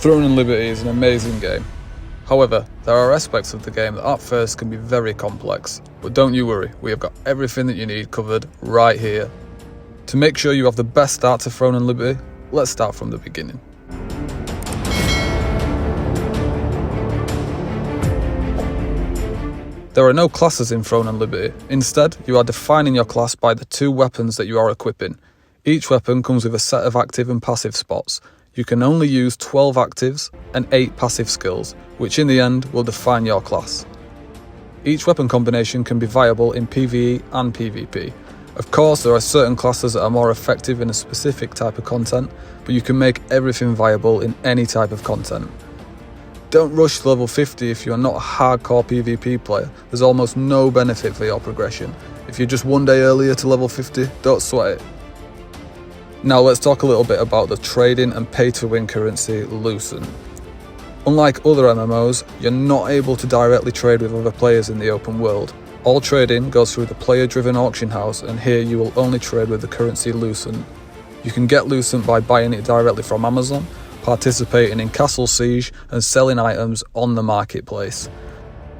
Throne and Liberty is an amazing game. However, there are aspects of the game that at first can be very complex, but don't you worry, we have got everything that you need covered right here. To make sure you have the best start to Throne and Liberty, let's start from the beginning. There are no classes in Throne and Liberty. Instead, you are defining your class by the 2 weapons that you are equipping. Each weapon comes with a set of active and passive spots. You can only use 12 actives and 8 passive skills, which in the end will define your class. Each weapon combination can be viable in PvE and PvP. Of course, there are certain classes that are more effective in a specific type of content, but you can make everything viable in any type of content. Don't rush to level 50 if you are not a hardcore PvP player. There's almost no benefit for your progression. If you're just one day earlier to level 50, don't sweat it. Now let's talk a little bit about the trading and pay-to-win currency Lucent. Unlike other MMOs, you're not able to directly trade with other players in the open world. All trading goes through the player-driven auction house, and here you will only trade with the currency Lucent. You can get Lucent by buying it directly from Amazon, participating in Castle Siege, and selling items on the marketplace.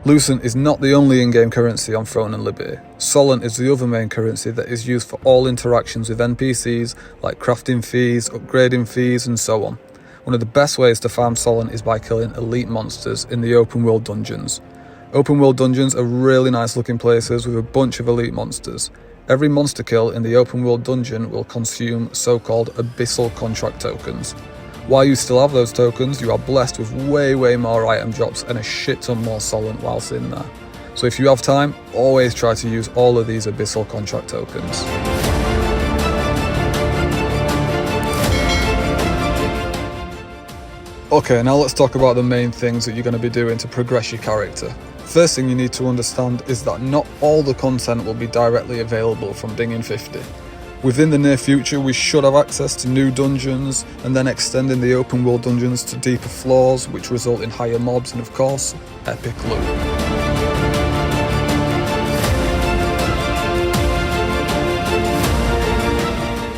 Lucent is not the only in-game currency on Throne and Liberty. Sollant is the other main currency that is used for all interactions with NPCs, like crafting fees, upgrading fees, and so on. One of the best ways to farm Sollant is by killing elite monsters in the open world dungeons. Open world dungeons are really nice looking places with a bunch of elite monsters. Every monster kill in the open world dungeon will consume so-called Abyssal contract tokens. While you still have those tokens, you are blessed with way more item drops and a shit ton more Sollant whilst in there. So if you have time, always try to use all of these Abyssal contract tokens. Okay, now let's talk about the main things that you're going to be doing to progress your character. First thing you need to understand is that not all the content will be directly available from Dinging 50. Within the near future, we should have access to new dungeons, and then extending the open world dungeons to deeper floors, which result in higher mobs and, of course, epic loot.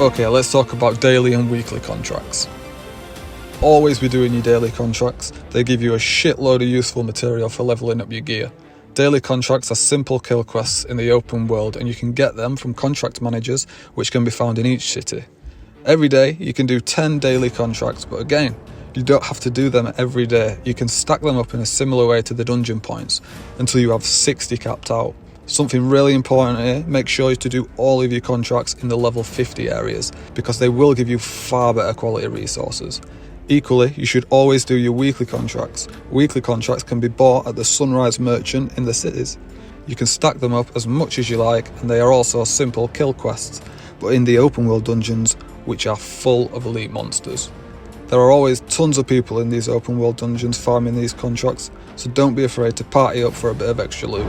Okay, let's talk about daily and weekly contracts. Always be doing your daily contracts. They give you a shitload of useful material for leveling up your gear. Daily contracts are simple kill quests in the open world, and you can get them from contract managers, which can be found in each city. Every day you can do 10 daily contracts, but again, you don't have to do them every day. You can stack them up in a similar way to the dungeon points until you have 60 capped out. Something really important here, make sure to do all of your contracts in the level 50 areas, because they will give you far better quality resources. Equally, you should always do your weekly contracts. Weekly contracts can be bought at the Sunrise Merchant in the cities. You can stack them up as much as you like, and they are also simple kill quests, but in the open world dungeons, which are full of elite monsters. There are always tons of people in these open world dungeons farming these contracts, so don't be afraid to party up for a bit of extra loot.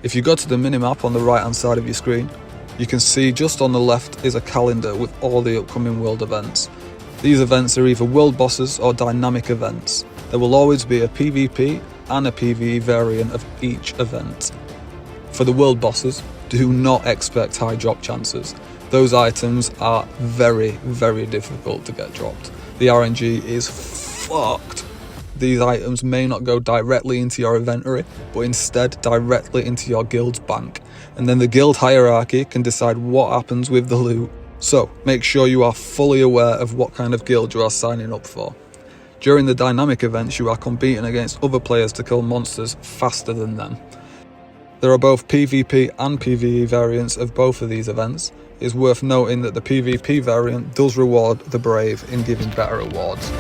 If you go to the minimap on the right hand side of your screen, you can see just on the left is a calendar with all the upcoming world events. These events are either world bosses or dynamic events. There will always be a PvP and a PvE variant of each event. For the world bosses, do not expect high drop chances. Those items are very difficult to get dropped. The RNG is fucked. These items may not go directly into your inventory, but instead directly into your guild's bank, and then the guild hierarchy can decide what happens with the loot. So make sure you are fully aware of what kind of guild you are signing up for. During the dynamic events, you are competing against other players to kill monsters faster than them. There are both PvP and PvE variants of both of these events. It is worth noting that the PvP variant does reward the brave in giving better rewards.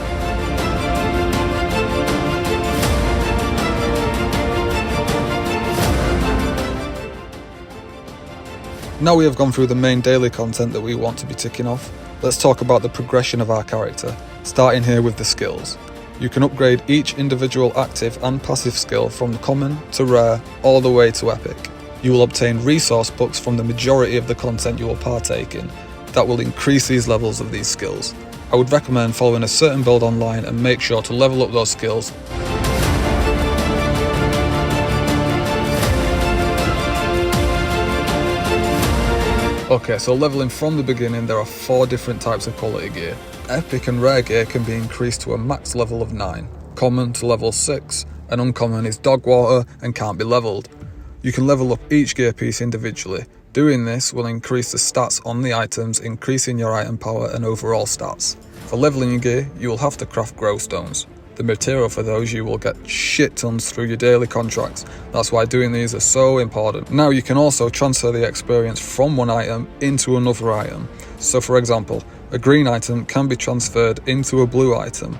Now we have gone through the main daily content that we want to be ticking off, let's talk about the progression of our character, starting here with the skills. You can upgrade each individual active and passive skill from common to rare all the way to epic. You will obtain resource books from the majority of the content you will partake in that will increase these levels of these skills. I would recommend following a certain build online and make sure to level up those skills. Okay, so leveling from the beginning, there are 4 different types of quality gear. Epic and rare gear can be increased to a max level of 9, common to level 6, and uncommon is dog water and can't be leveled. You can level up each gear piece individually. Doing this will increase the stats on the items, increasing your item power and overall stats. For leveling your gear, you will have to craft glowstones. The material for those you will get shit tons through your daily contracts. That's why doing these are so important. Now you can also transfer the experience from one item into another item. So for example, a green item can be transferred into a blue item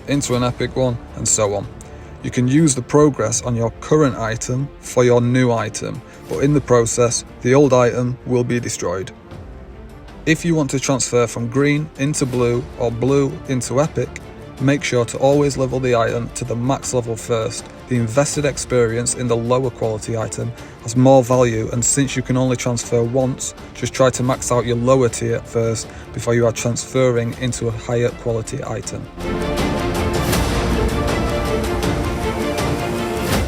into an epic one, and so on. You can use the progress on your current item for your new item, but in the process, the old item will be destroyed. If you want to transfer from green into blue or blue into epic, make sure to always level the item to the max level first. The invested experience in the lower quality item has more value, and since you can only transfer once, just try to max out your lower tier first before you are transferring into a higher quality item.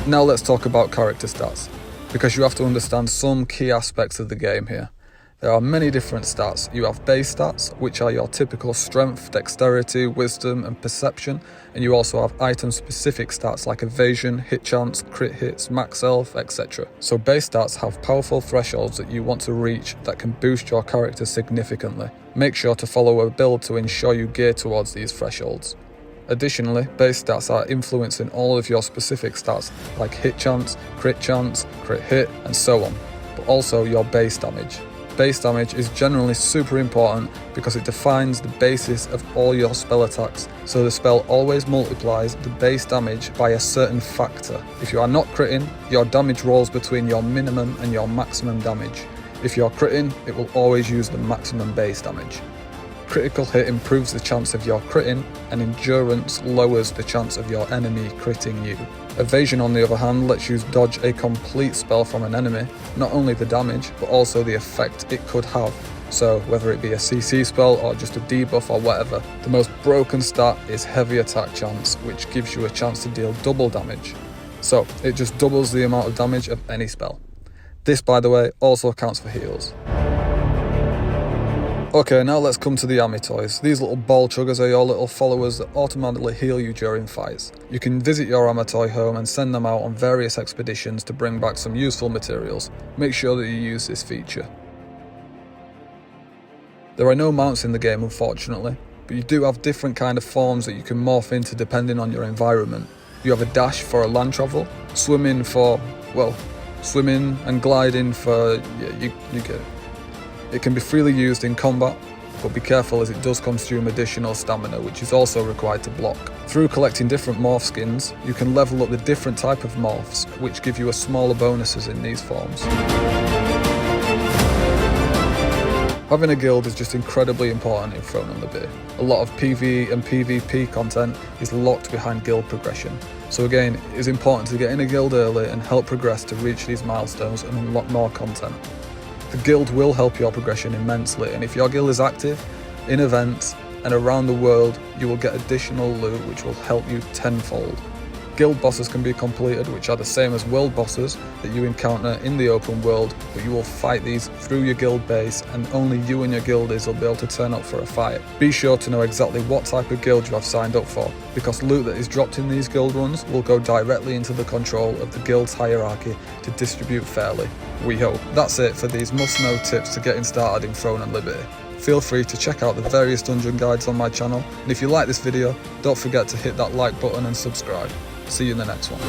Now let's talk about character stats, because you have to understand some key aspects of the game here. There are many different stats. You have base stats, which are your typical strength, dexterity, wisdom and perception, and you also have item specific stats like evasion, hit chance, crit hits, max health, etc. So base stats have powerful thresholds that you want to reach that can boost your character significantly. Make sure to follow a build to ensure you gear towards these thresholds. Additionally, base stats are influencing all of your specific stats like hit chance, crit hit and so on, but also your base damage. Base damage is generally super important because it defines the basis of all your spell attacks, so the spell always multiplies the base damage by a certain factor. If you are not critting, your damage rolls between your minimum and your maximum damage. If you're critting, it will always use the maximum base damage. Critical hit improves the chance of your critting, and endurance lowers the chance of your enemy critting you. Evasion, on the other hand, lets you dodge a complete spell from an enemy, not only the damage, but also the effect it could have. So whether it be a CC spell or just a debuff or whatever. The most broken stat is heavy attack chance, which gives you a chance to deal double damage. So it just doubles the amount of damage of any spell. This, by the way, also counts for heals. Okay, now let's come to the Amitois. These little ball chuggers are your little followers that automatically heal you during fights. You can visit your Amitoi home and send them out on various expeditions to bring back some useful materials. Make sure that you use this feature. There are no mounts in the game, unfortunately, but you do have different kind of forms that you can morph into depending on your environment. You have a dash for a land travel, swimming for, well, swimming and gliding for, yeah, you get it. It can be freely used in combat, but be careful as it does consume additional stamina, which is also required to block. Through collecting different morph skins, you can level up the different type of morphs, which give you a smaller bonuses in these forms. Having a guild is just incredibly important in Throne and Liberty. A lot of PvE and PvP content is locked behind guild progression. So again, it is important to get in a guild early and help progress to reach these milestones and unlock more content. The guild will help your progression immensely, and if your guild is active in events and around the world, you will get additional loot which will help you tenfold. Guild bosses can be completed, which are the same as world bosses that you encounter in the open world, but you will fight these through your guild base, and only you and your guildies will be able to turn up for a fight. Be sure to know exactly what type of guild you have signed up for, because loot that is dropped in these guild runs will go directly into the control of the guild's hierarchy to distribute fairly. We hope. That's it for these must-know tips to getting started in Throne and Liberty. Feel free to check out the various dungeon guides on my channel, and if you like this video, don't forget to hit that like button and subscribe. See you in the next one.